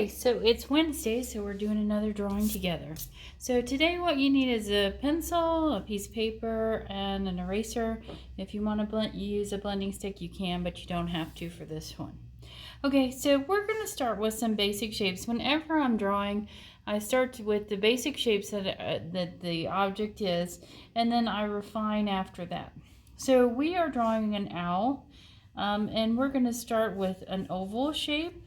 Okay, so it's Wednesday, so we're doing another drawing together. So today what you need is a pencil, a piece of paper, and an eraser. If you want to use a blending stick, you can, but you don't have to for this one. Okay, so we're going to start with some basic shapes. Whenever I'm drawing, I start with the basic shapes that the object is, and then I refine after that. So we are drawing an owl, and we're going to start with an oval shape.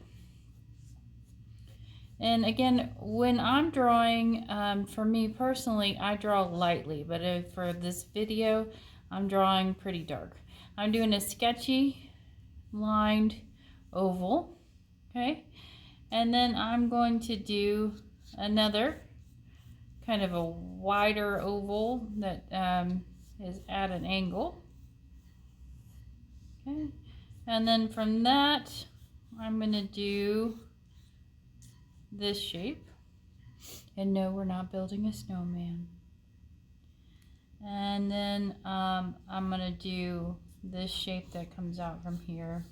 And again, when I'm drawing, for me personally, I draw lightly, but for this video, I'm drawing pretty dark. I'm doing a sketchy lined oval, okay? And then I'm going to do another kind of a wider oval that is at an angle, okay? And then from that, I'm going to do this shape. And no, we're not building a snowman. And then I'm going to do this shape that comes out from here.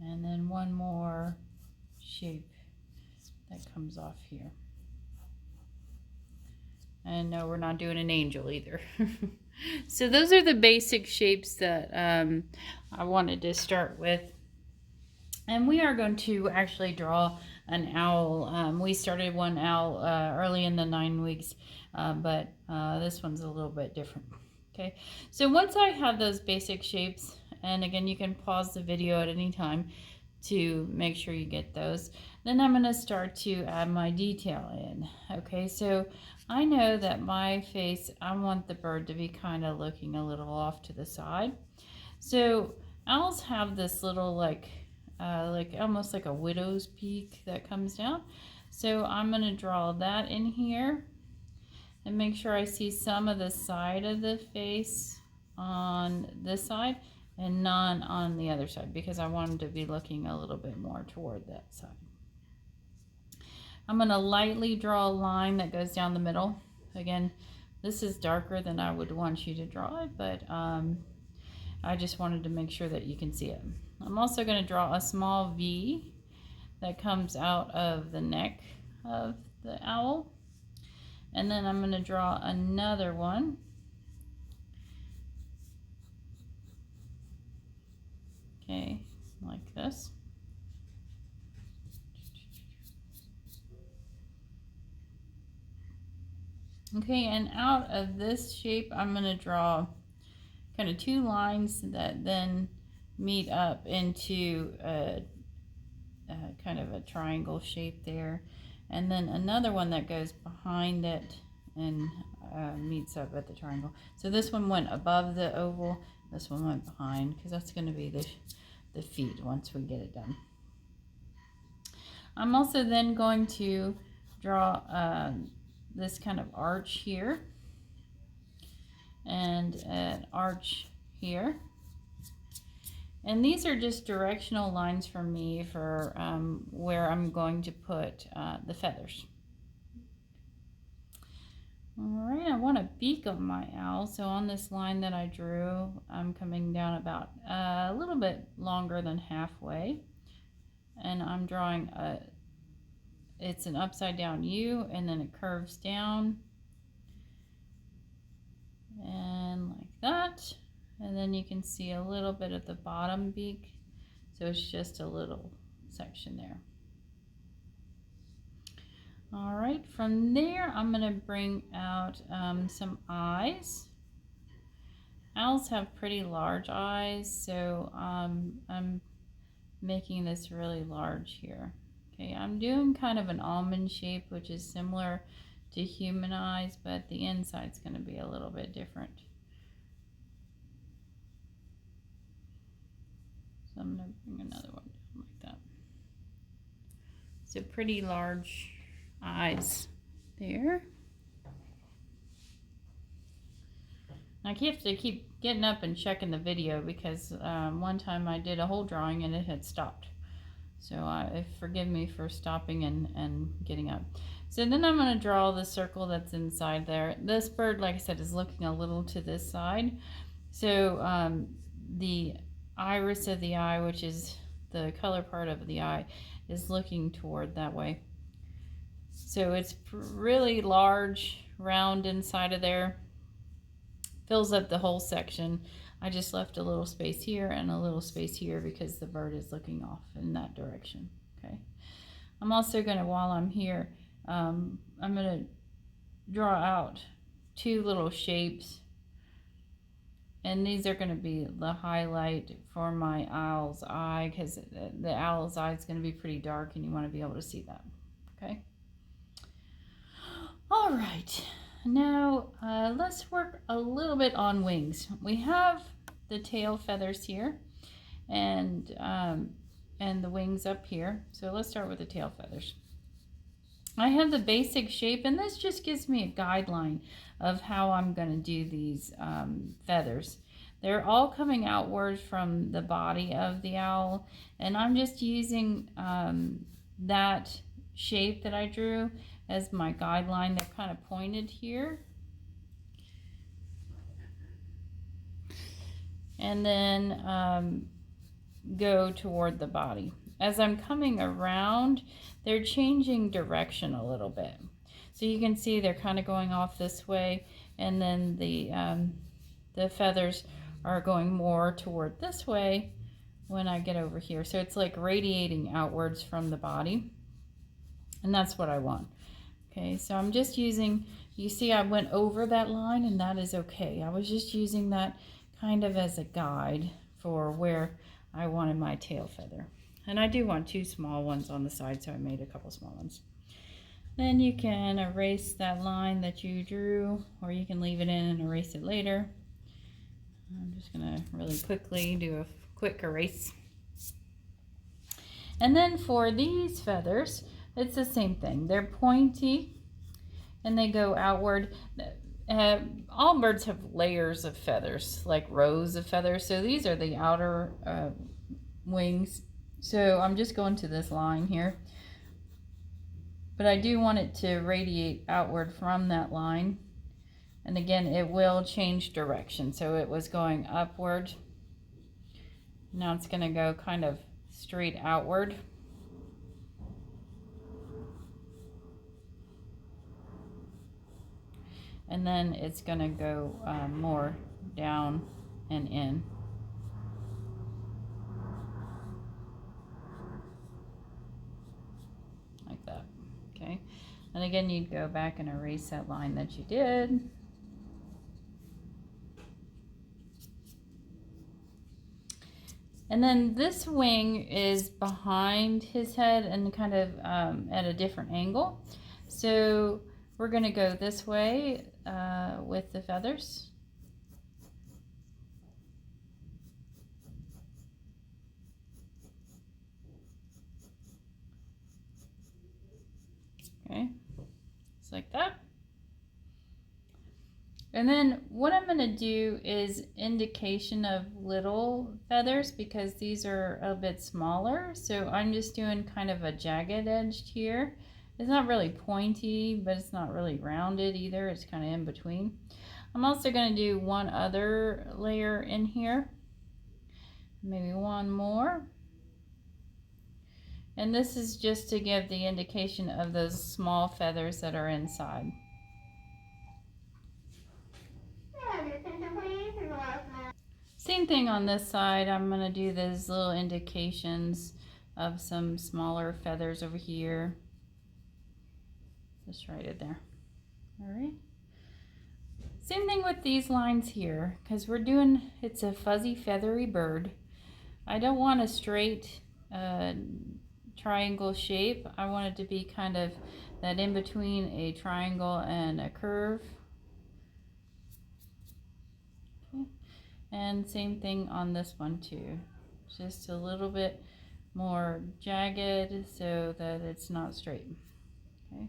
And then one more shape that comes off here. And no, we're not doing an angel either. So those are the basic shapes that I wanted to start with. And we are going to actually draw an owl. We started one owl early in the 9 weeks, but this one's a little bit different. Okay, so once I have those basic shapes, and again, you can pause the video at any time to make sure you get those, then I'm going to start to add my detail in. Okay, so I know that my face, I want the bird to be kind of looking a little off to the side. So owls have this little like almost like a widow's peak that comes down. So I'm going to draw that in here and make sure I see some of the side of the face on this side and none on the other side, because I want them to be looking a little bit more toward that side. I'm going to lightly draw a line that goes down the middle. Again, this is darker than I would want you to draw it, but I just wanted to make sure that you can see it. I'm also going to draw a small V that comes out of the neck of the owl. And then I'm going to draw another one. Okay, like this. Okay, and out of this shape, I'm going to draw kind of two lines that then meet up into a kind of a triangle shape there, and then another one that goes behind it and meets up at the triangle. So this one went above the oval, this one went behind, because that's going to be the feet once we get it done. I'm also then going to draw this kind of arch here and an arch here. And these are just directional lines for me for where I'm going to put the feathers. All right, I want a beak on my owl. So on this line that I drew, I'm coming down about a little bit longer than halfway. And I'm drawing it's an upside down U, and then it curves down. And like that. And then you can see a little bit at the bottom beak. So it's just a little section there. All right, from there, I'm going to bring out some eyes. Owls have pretty large eyes, so I'm making this really large here. Okay, I'm doing kind of an almond shape, which is similar to human eyes, but the inside's going to be a little bit different. So I'm going to bring another one down like that. So pretty large eyes there. I have to keep getting up and checking the video because one time I did a whole drawing and it had stopped. So forgive me for stopping and getting up. So then I'm going to draw the circle that's inside there. This bird, like I said, is looking a little to this side. So the iris of the eye, which is the color part of the eye, is looking toward that way. So it's really large, round inside of there. Fills up the whole section. I just left a little space here and a little space here because the bird is looking off in that direction. Okay. I'm also going to, while I'm here, I'm going to draw out two little shapes. And these are going to be the highlight for my owl's eye, because the owl's eye is going to be pretty dark and you want to be able to see that. Okay. All right. Now let's work a little bit on wings. We have the tail feathers here and the wings up here. So let's start with the tail feathers. I have the basic shape, and this just gives me a guideline of how I'm going to do these feathers. They're all coming outward from the body of the owl, and I'm just using that shape that I drew as my guideline. They're kind of pointed here. And then go toward the body. As I'm coming around, they're changing direction a little bit. So you can see they're kind of going off this way, and then the feathers are going more toward this way when I get over here. So it's like radiating outwards from the body, and that's what I want. Okay, so I'm just using, you see I went over that line, and that is okay. I was just using that kind of as a guide for where I wanted my tail feather. And I do want two small ones on the side, so I made a couple small ones. Then you can erase that line that you drew, or you can leave it in and erase it later. I'm just gonna really quickly do a quick erase. And then for these feathers, it's the same thing. They're pointy and they go outward. All birds have layers of feathers, like rows of feathers. So these are the outer wings. So I'm just going to this line here. But I do want it to radiate outward from that line. And again, it will change direction. So it was going upward. Now it's going to go kind of straight outward. And then it's going to go more down and in. Like that. Okay. And again, you'd go back and erase that line that you did. And then this wing is behind his head and kind of at a different angle. So we're going to go this way with the feathers. Okay, just like that. And then what I'm going to do is indication of little feathers, because these are a bit smaller. So I'm just doing kind of a jagged edge here. It's not really pointy, but it's not really rounded either. It's kind of in between. I'm also going to do one other layer in here. Maybe one more. And this is just to give the indication of those small feathers that are inside. Same thing on this side. I'm going to do those little indications of some smaller feathers over here. Just right in there. All right. Same thing with these lines here, because we're doing, it's a fuzzy feathery bird. I don't want a straight triangle shape. I want it to be kind of that in between a triangle and a curve. Okay. And same thing on this one too. Just a little bit more jagged so that it's not straight. Okay.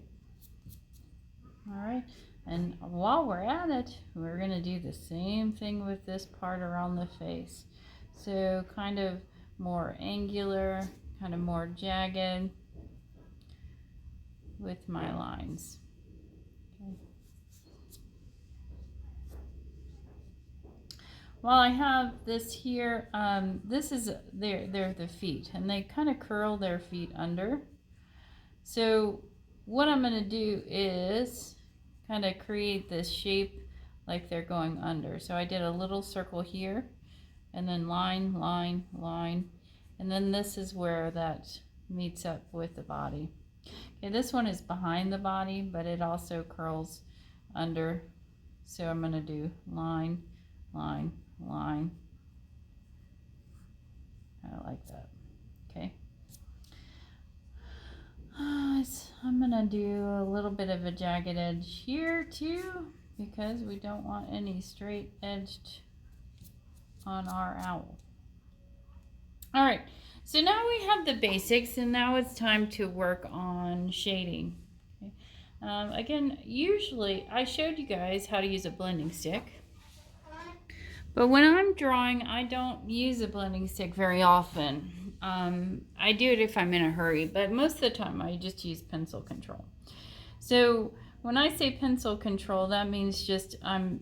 All right. And while we're at it, we're going to do the same thing with this part around the face. So kind of more angular, kind of more jagged with my lines. Okay. while I have this here, this is they're the feet, and they kind of curl their feet under. So what I'm going to do is kind of create this shape like they're going under. So I did a little circle here, and then line, line, line, and then this is where that meets up with the body. Okay, this one is behind the body, but it also curls under. So I'm going to do line, line, line. I like that. Okay. I'm going to do a little bit of a jagged edge here too, because we don't want any straight edged on our owl. All right, so now we have the basics, and now it's time to work on shading. Okay. Again, usually I showed you guys how to use a blending stick, but when I'm drawing, I don't use a blending stick very often. I do it if I'm in a hurry, but most of the time I just use pencil control. So when I say pencil control, that means just I'm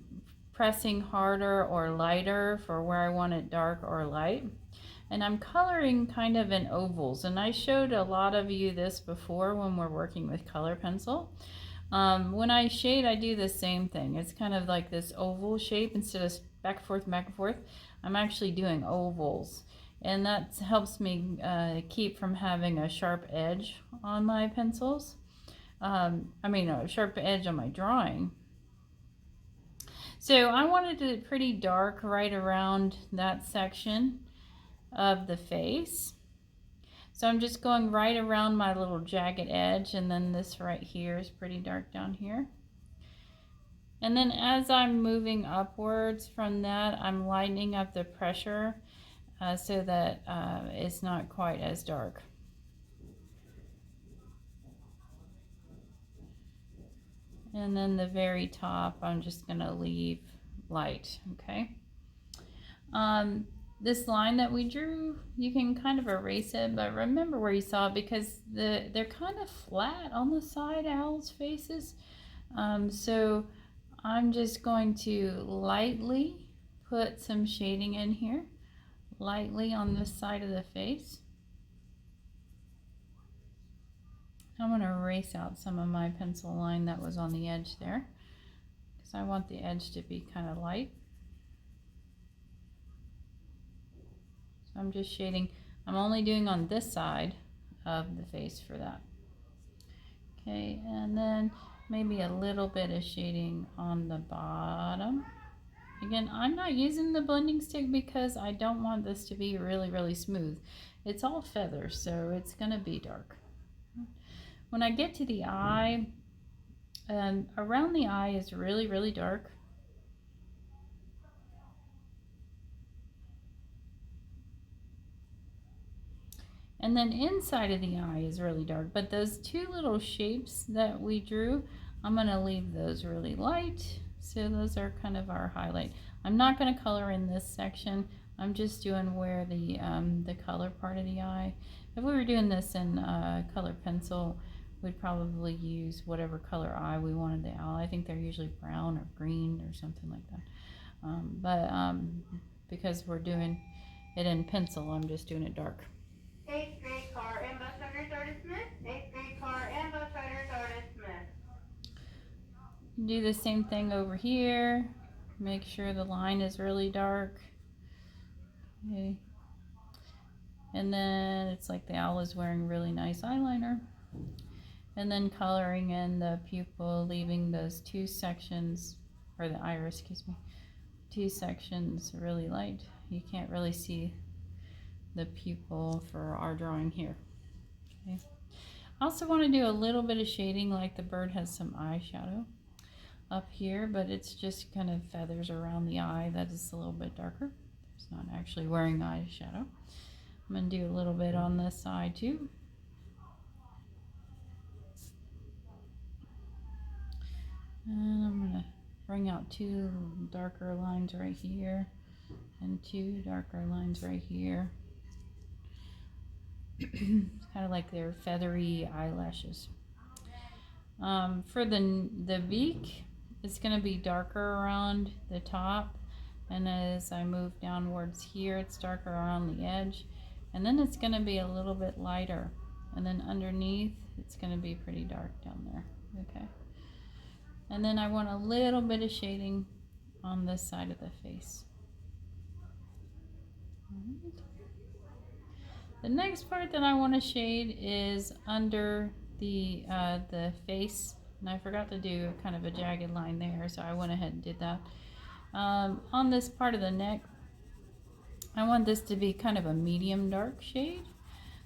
pressing harder or lighter for where I want it dark or light. And I'm coloring kind of in ovals. And I showed a lot of you this before when we're working with color pencil. When I shade, I do the same thing. It's kind of like this oval shape instead of back and forth. I'm actually doing ovals. And that helps me keep from having a sharp edge on my pencils. A sharp edge on my drawing. So I wanted it pretty dark right around that section of the face. So I'm just going right around my little jagged edge, and then this right here is pretty dark down here. And then as I'm moving upwards from that, I'm lightening up the pressure so that it's not quite as dark. And then the very top, I'm just going to leave light, okay? This line that we drew, you can kind of erase it, but remember where you saw it, because they're kind of flat on the side owls' faces. So I'm just going to lightly put some shading in here, lightly on this side of the face. I'm going to erase out some of my pencil line that was on the edge there, because I want the edge to be kind of light. So I'm just shading. I'm only doing on this side of the face for that. Okay, and then maybe a little bit of shading on the bottom. Again, I'm not using the blending stick because I don't want this to be really, really smooth. It's all feathers, so it's going to be dark. When I get to the eye, around the eye is really, really dark. And then inside of the eye is really dark. But those two little shapes that we drew, I'm going to leave those really light. So those are kind of our highlight. I'm not going to color in this section. I'm just doing where the color part of the eye. If we were doing this in color pencil, we'd probably use whatever color eye we wanted the owl. I think they're usually brown or green or something like that. Because we're doing it in pencil, I'm just doing it dark. 8th grade car and bus riders are dismissed. 8th grade car and bus riders are dismissed. Do the same thing over here. Make sure the line is really dark. Okay. And then it's like the owl is wearing really nice eyeliner. And then coloring in the pupil, leaving those two sections, or the iris, excuse me, two sections really light. You can't really see the pupil for our drawing here. Okay. I also want to do a little bit of shading, like the bird has some eyeshadow up here, but it's just kind of feathers around the eye that is a little bit darker. It's not actually wearing eyeshadow. I'm going to do a little bit on this side too. And I'm going to bring out two darker lines right here and two darker lines right here. It's kind of like their feathery eyelashes. For the beak, it's going to be darker around the top And as I move downwards here, it's darker around the edge. And then it's going to be a little bit lighter. And then underneath, it's going to be pretty dark down there. Okay. And then I want a little bit of shading on this side of the face. The next part that I want to shade is under the face. And I forgot to do kind of a jagged line there, so I went ahead and did that. On this part of the neck, I want this to be kind of a medium dark shade.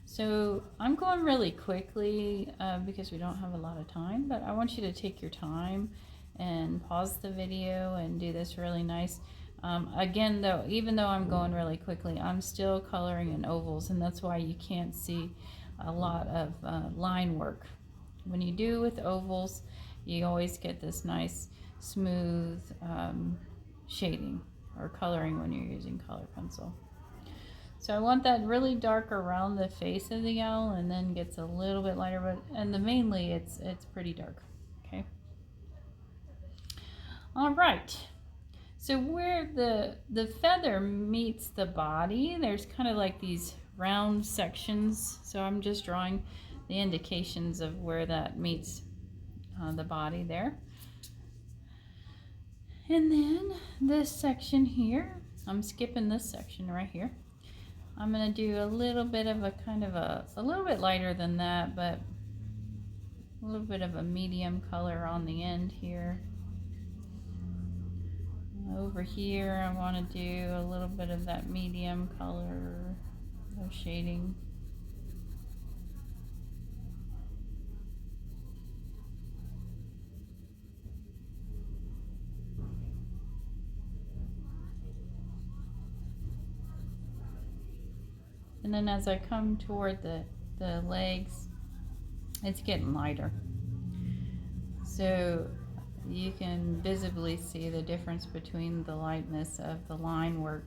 So I'm going really quickly because we don't have a lot of time, but I want you to take your time and pause the video and do this really nice. Again, though, even though I'm going really quickly, I'm still coloring in ovals, and that's why you can't see a lot of line work. When you do with ovals, you always get this nice smooth shading or coloring when you're using color pencil. So I want that really dark around the face of the owl, and then gets a little bit lighter, but mainly it's pretty dark. Okay. All right. So where the feather meets the body, there's kind of like these round sections. So I'm just drawing the indications of where that meets the body there. And then this section here, I'm skipping this section right here. I'm going to do a little bit of a kind of a little bit lighter than that, but a little bit of a medium color on the end here. Over here, I want to do a little bit of that medium color of shading. And then as I come toward the legs, it's getting lighter. So you can visibly see the difference between the lightness of the line work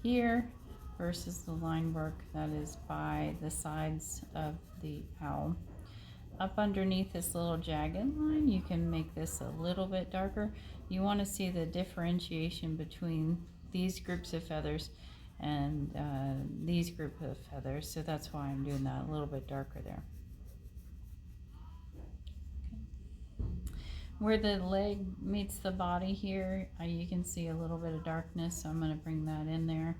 here versus the line work that is by the sides of the owl. Up underneath this little jagged line, you can make this a little bit darker. You want to see the differentiation between these groups of feathers and these group of feathers, so that's why I'm doing that a little bit darker there. Where the leg meets the body here, you can see a little bit of darkness, so I'm going to bring that in there.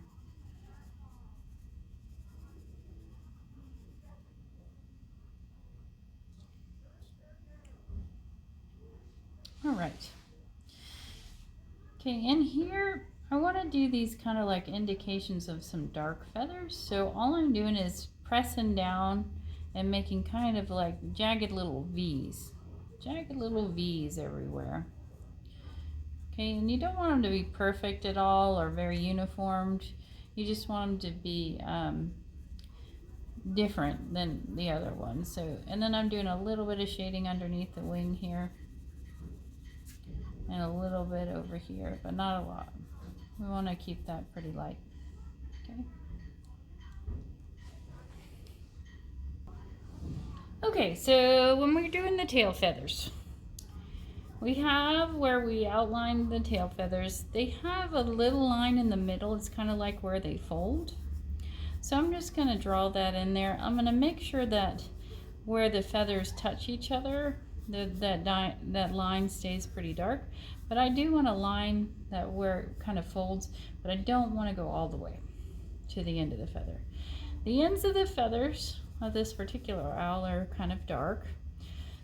All right. Okay, in here, I want to do these kind of like indications of some dark feathers. So all I'm doing is pressing down and making kind of like jagged little V's. Jagged little V's everywhere. Okay, and you don't want them to be perfect at all or very uniformed. You just want them to be different than the other ones. So, and then I'm doing a little bit of shading underneath the wing here. And a little bit over here, but not a lot. We want to keep that pretty light. Okay. Okay, so when we're doing the tail feathers, we have where we outline the tail feathers. They have a little line in the middle. It's kind of like where they fold. So I'm just going to draw that in there. I'm going to make sure that where the feathers touch each other, that line stays pretty dark. But I do want a line that where it kind of folds, but I don't want to go all the way to the end of the feather. The ends of the feathers of this particular owl are kind of dark.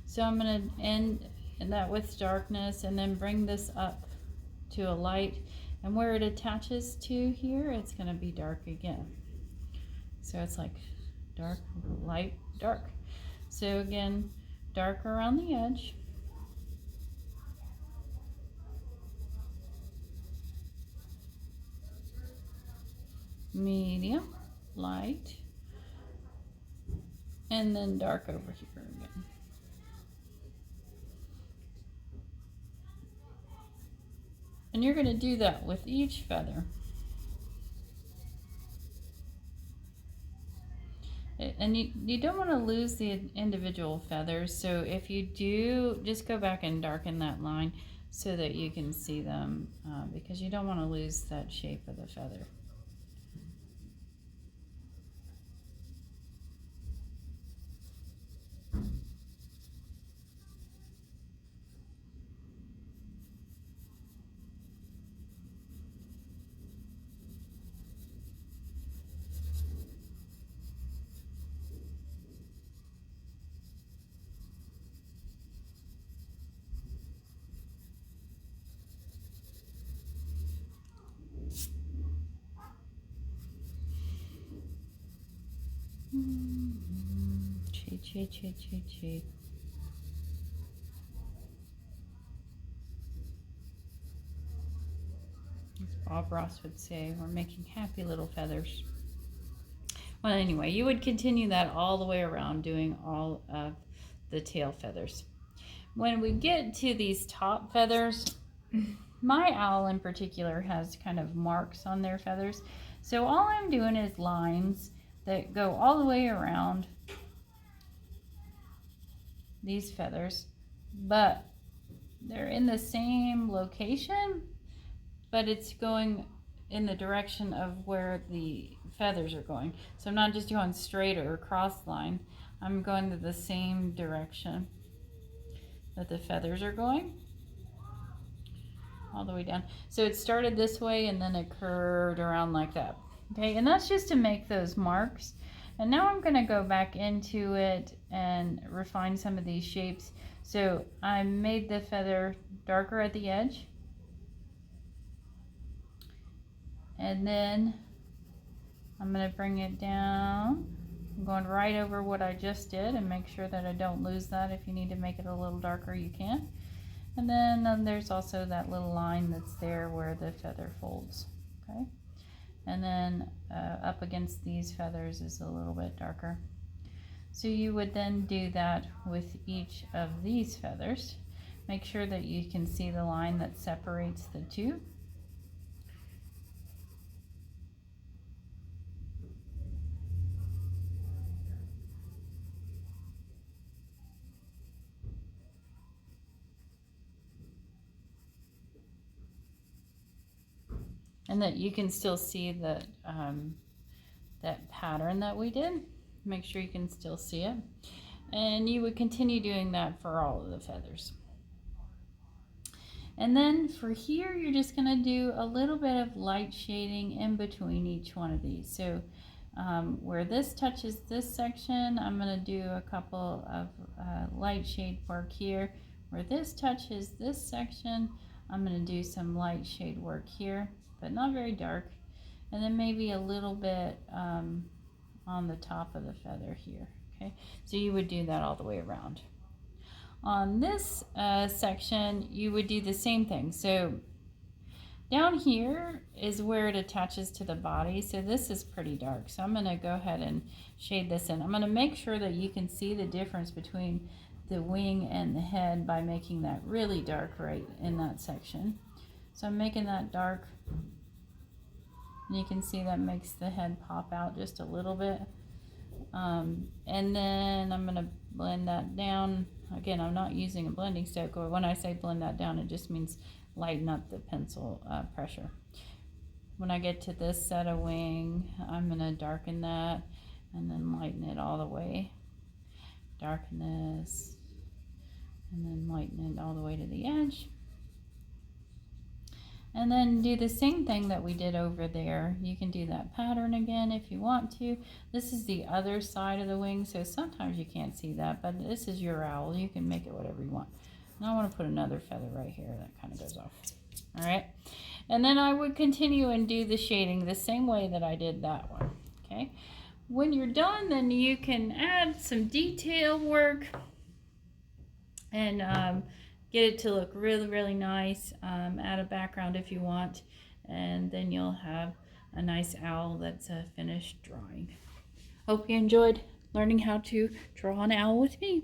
So I'm going to end that with darkness and then bring this up to a light. And where it attaches to here, it's going to be dark again. So it's like dark, light, dark. So again, dark around the edge. Medium, light, and then dark over here again. And you're going to do that with each feather. And you don't want to lose the individual feathers, so if you do, just go back and darken that line. so that you can see them, because you don't want to lose that shape of the feather. Cheat, cheat, cheat, cheat, cheat. As Bob Ross would say, we're making happy little feathers. Well, anyway, you would continue that all the way around, doing all of the tail feathers. When we get to these top feathers, my owl in particular has kind of marks on their feathers. So all I'm doing is lines that go all the way around these feathers, but they're in the same location, but it's going in the direction of where the feathers are going. So I'm not just going straight or cross line, I'm going to the same direction that the feathers are going, all the way down. So it started this way and then it curved around like that. Okay, and that's just to make those marks. And now I'm going to go back into it and refine some of these shapes. So I made the feather darker at the edge. And then I'm going to bring it down. I'm going right over what I just did and make sure that I don't lose that. If you need to make it a little darker, you can. And then there's also that little line that's there where the feather folds. Okay. And then up against these feathers is a little bit darker. So you would then do that with each of these feathers. Make sure that you can see the line that separates the two. And that you can still see that that pattern that we did. Make sure you can still see it. And you would continue doing that for all of the feathers. And then for here, you're just going to do a little bit of light shading in between each one of these. So where this touches this section, I'm going to do a couple of light shade work here. Where this touches this section, I'm going to do some light shade work here, but not very dark. And then maybe a little bit on the top of the feather here. Okay, so you would do that all the way around. On this section, you would do the same thing. So down here is where it attaches to the body. So this is pretty dark. So I'm going to go ahead and shade this in. I'm going to make sure that you can see the difference between the wing and the head by making that really dark right in that section. So I'm making that dark. And you can see that makes the head pop out just a little bit. And then I'm going to blend that down. Again, I'm not using a blending stick, or when I say blend that down, it just means lighten up the pencil pressure. When I get to this set of wing, I'm going to darken that and then lighten it all the way. Darken this and then lighten it all the way to the edge. And then do the same thing that we did over there. You can do that pattern again if you want to. This is the other side of the wing, so sometimes you can't see that, but this is your owl. You can make it whatever you want. And I want to put another feather right here that kind of goes off. All right. And then I would continue and do the shading the same way that I did that one. Okay. When you're done, then you can add some detail work and get it to look really, really nice. Add a background if you want, and then you'll have a nice owl that's a finished drawing. Hope you enjoyed learning how to draw an owl with me.